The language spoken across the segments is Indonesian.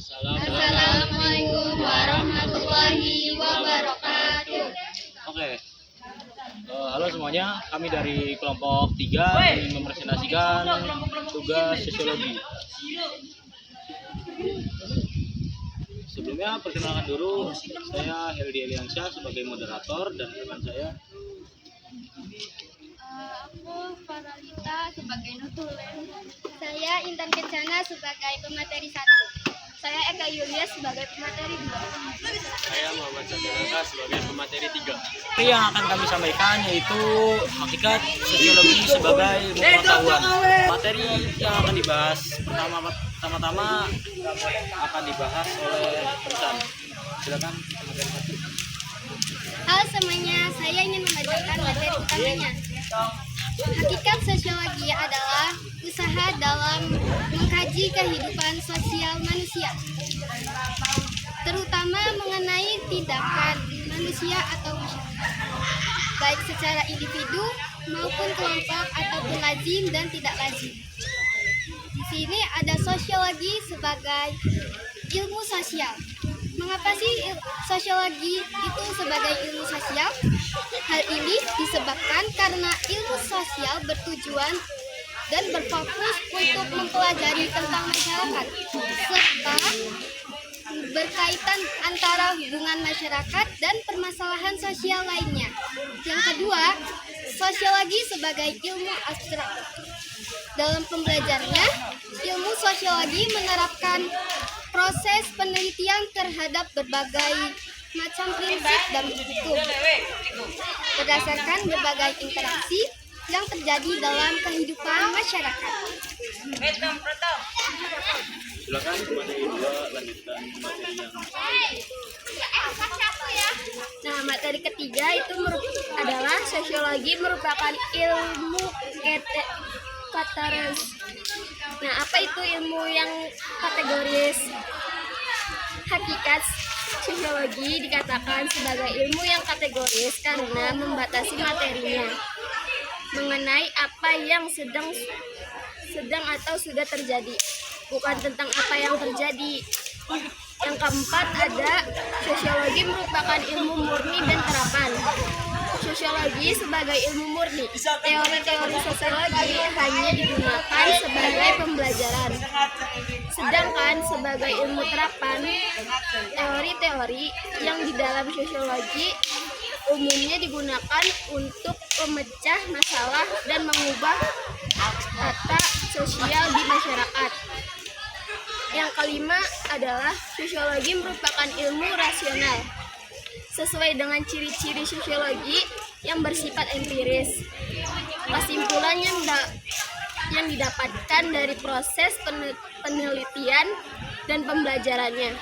Assalamualaikum warahmatullahi wabarakatuh. Oke, halo semuanya. Kami dari kelompok 3 ingin mempresentasikan tugas sosiologi. Sebelumnya perkenalkan dulu, saya Heldi Eliansyah sebagai moderator dan rekan saya. Aku Faralita sebagai nutulen. Saya Intan Kencana sebagai pemateri 1. Saya Eka Yulia sebagai pemateri 2. Saya Muhammad Sadaraka sebagai pemateri 3. Yang akan kami sampaikan yaitu hakikat sosiologi sebagai ilmu pengetahuan. Materi yang akan dibahas pertama-tama akan dibahas oleh Intan. Silakan pemateri 1. Halo semuanya, saya ingin membacakan materi utamanya. Hakikat sosiologi adalah usaha dalam mengkaji kehidupan sosial manusia, terutama mengenai tindakan manusia atau masyarakat, baik secara individu maupun kelompok ataupun lazim dan tidak lazim. Di sini ada sosiologi sebagai ilmu sosial. Mengapa sih sosiologi itu sebagai ilmu sosial? Hal ini disebabkan karena ilmu sosial bertujuan dan berfokus untuk mempelajari tentang masyarakat serta berkaitan antara hubungan masyarakat dan permasalahan sosial lainnya. Yang kedua, sosiologi sebagai ilmu abstrak. Dalam pembelajarannya, ilmu sosiologi menerapkan proses penelitian terhadap berbagai macam prinsip dan hukum berdasarkan berbagai interaksi yang terjadi dalam kehidupan masyarakat. Silakan pemateri 2 lanjutkan materi yang Nah, materi ketiga itu adalah sosiologi merupakan ilmu kategoris. Nah, apa itu ilmu yang kategoris? Hakikat sosiologi dikatakan sebagai ilmu yang kategoris karena membatasi materinya mengenai apa yang sedang atau sudah terjadi, bukan tentang apa yang terjadi. Yang keempat ada sosiologi merupakan ilmu murni dan terapan. Sosiologi sebagai ilmu murni, teori-teori sosiologi hanya digunakan sebagai pembelajaran. Sedangkan sebagai ilmu terapan, teori-teori yang di dalam sosiologi umumnya digunakan untuk memecah masalah dan mengubah tata sosial di masyarakat. Yang kelima adalah sosiologi merupakan ilmu rasional. Sesuai dengan ciri-ciri sosiologi yang bersifat empiris. Kesimpulan yang didapatkan dari proses penelitian dan pembelajarannya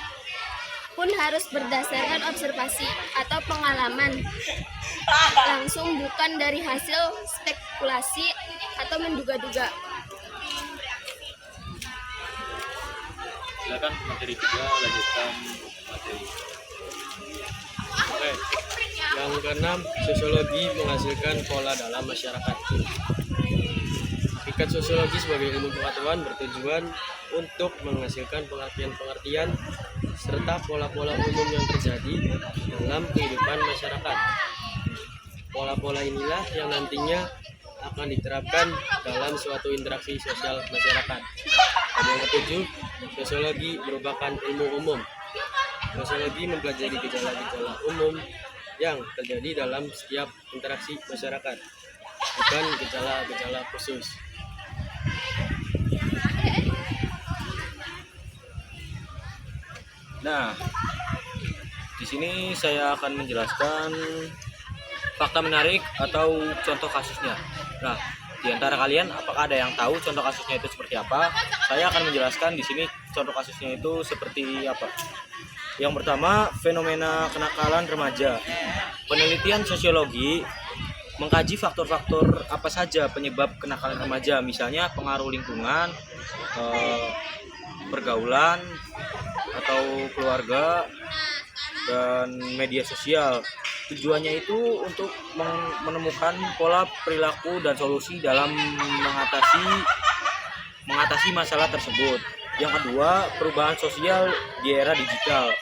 pun harus berdasarkan observasi atau pengalaman langsung, bukan dari hasil spekulasi atau menduga-duga. silakan materi 3 lanjutkan materi. Oke. Yang keenam, sosiologi menghasilkan pola dalam masyarakat. Hakikat sosiologi sebagai ilmu pengetahuan bertujuan untuk menghasilkan pengertian-pengertian serta pola-pola umum yang terjadi dalam kehidupan masyarakat. Pola-pola inilah yang nantinya akan diterapkan dalam suatu interaksi sosial masyarakat. Dan yang ketujuh, sosiologi merupakan ilmu umum. Sosiologi mempelajari gejala-gejala umum yang terjadi dalam setiap interaksi masyarakat, bukan gejala-gejala khusus. Nah, di sini saya akan menjelaskan fakta menarik atau contoh kasusnya. Nah, di antara kalian apakah ada yang tahu contoh kasusnya itu seperti apa? Saya akan menjelaskan di sini contoh kasusnya itu seperti apa. Yang pertama, fenomena kenakalan remaja. Penelitian sosiologi mengkaji faktor-faktor apa saja penyebab kenakalan remaja, misalnya pengaruh lingkungan, pergaulan, atau keluarga, dan media sosial. Tujuannya itu untuk menemukan pola perilaku dan solusi dalam mengatasi masalah tersebut. Yang kedua, perubahan sosial di era digital.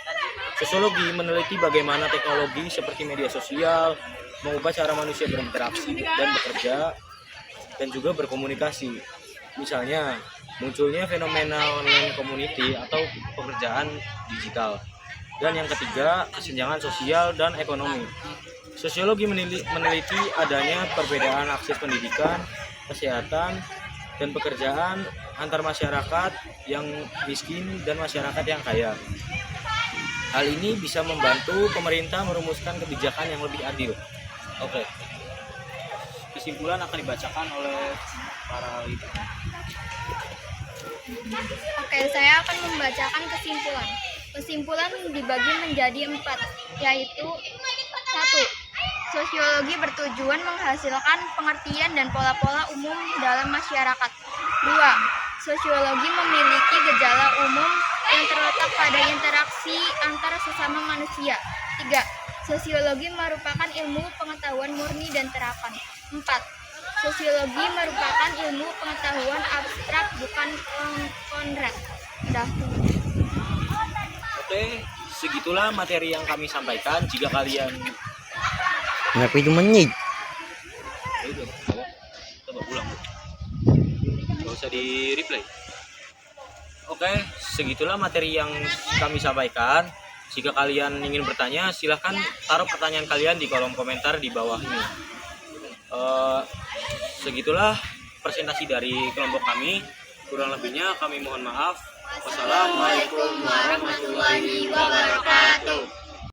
Sosiologi meneliti bagaimana teknologi seperti media sosial mengubah cara manusia berinteraksi dan bekerja dan juga berkomunikasi. Misalnya, munculnya fenomena online community atau pekerjaan digital. Dan yang ketiga, kesenjangan sosial dan ekonomi. Sosiologi meneliti adanya perbedaan akses pendidikan, kesehatan, dan pekerjaan antar masyarakat yang miskin dan masyarakat yang kaya. Hal ini bisa membantu pemerintah merumuskan kebijakan yang lebih adil. Oke. Kesimpulan akan dibacakan oleh para literati. Oke, saya akan membacakan kesimpulan. Kesimpulan dibagi menjadi 4, yaitu 1. Sosiologi bertujuan menghasilkan pengertian dan pola-pola umum dalam masyarakat. 2. Sosiologi memiliki gejala umum yang terletak pada interaksi antara sesama manusia. 3. Sosiologi merupakan ilmu pengetahuan murni dan terapan. 4. Sosiologi merupakan ilmu pengetahuan abstrak, bukan konkret. Oke, segitulah materi yang kami sampaikan. Jika kalian Kenapa itu menit? coba ulang, nggak usah di replay. Oke, segitulah materi yang kami sampaikan. Jika kalian ingin bertanya, silahkan taruh pertanyaan kalian di kolom komentar di bawah ini. Segitulah presentasi dari kelompok kami. Kurang lebihnya kami mohon maaf. Wassalamualaikum warahmatullahi wabarakatuh.